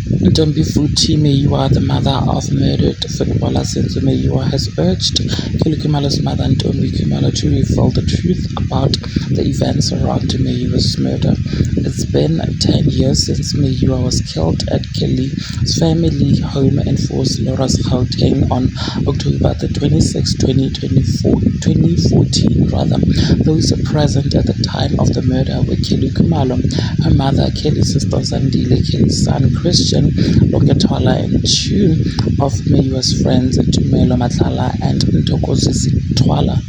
Ntombifuthi Meyiwa, the mother of murdered footballer Senzo Meyiwa, has urged Kelly Khumalo's mother Ntombi Khumalo to reveal the truth about the events around Meyiwa's murder. It's been 10 years since Meyiwa was killed at Kelly's family home in Fort Loras, Gauteng on October the 26th, 2014 rather. Those present at the time of the murder were Kelly Khumalo, her mother Kelly's sister Zandile, Kelly's son Christian Longetwala, and two of Meyiwa's friends, Tumelo Matlala and Ntokosi Twala.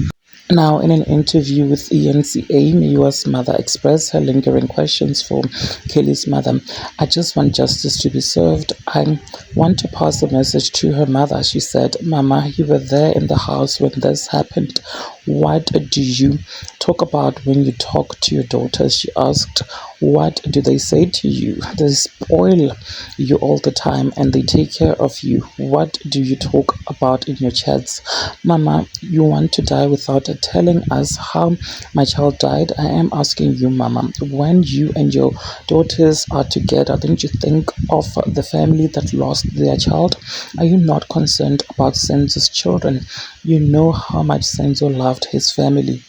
Now, in an interview with ENCA, Meyiwa's mother expressed her lingering questions for Kelly's mother. "I just want justice to be served. I want to pass a message to her mother," she said. "Mama, you were there in the house when this happened. What do you talk about when you talk to your daughters?" she asked. "What do they say to you? They spoil you all the time and they take care of you. What do you talk about in your chats? Mama, you want to die without telling us how my child died? I am asking you, Mama, when you and your daughters are together, don't you think of the family that lost their child? Are you not concerned about Senzo's children? You know how much Senzo loved his family.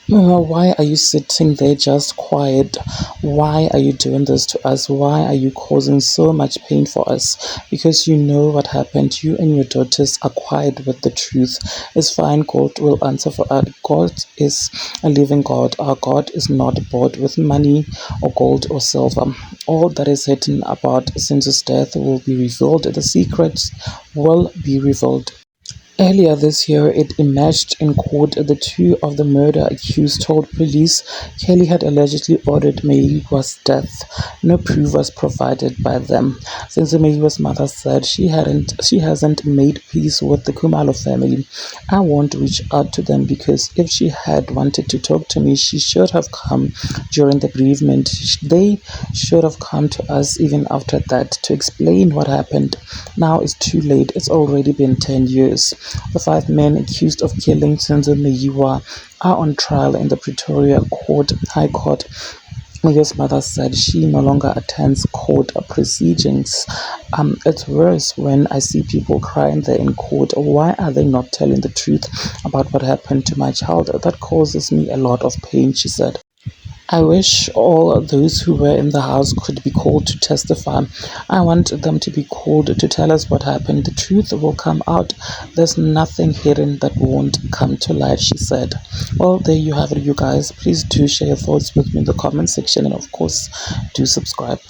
Mama, why are you sitting there just quiet? Why are you doing this to us? Why are you causing so much pain for us? Because you know what happened. You and your daughters are quiet with the truth. It's fine. God will answer for us. God is a living God. Our God is not bought with money or gold or silver. All that is hidden about Senzo's death will be revealed. The secrets will be revealed. Earlier this year, it emerged in court the two of the murder accused told police Kelly had allegedly ordered Meyiwa's death. No proof was provided by them. Since Meyiwa's mother said she hasn't made peace with the Khumalo family. "I won't reach out to them because if she had wanted to talk to me, she should have come during the bereavement. They should have come to us even after that to explain what happened. Now it's too late. It's already been 10 years." The five men accused of killing Senzo Meyiwa are on trial in the Pretoria High Court. Meyiwa's mother said she no longer attends court proceedings. It's worse when I see people crying there in court. Why are they not telling the truth about what happened to my child? That causes me a lot of pain, she said. "I wish all those who were in the house could be called to testify. I want them to be called to tell us what happened. The truth will come out. There's nothing hidden that won't come to light," she said. Well, there you have it, you guys. Please do share your thoughts with me in the comment section, and of course, do subscribe.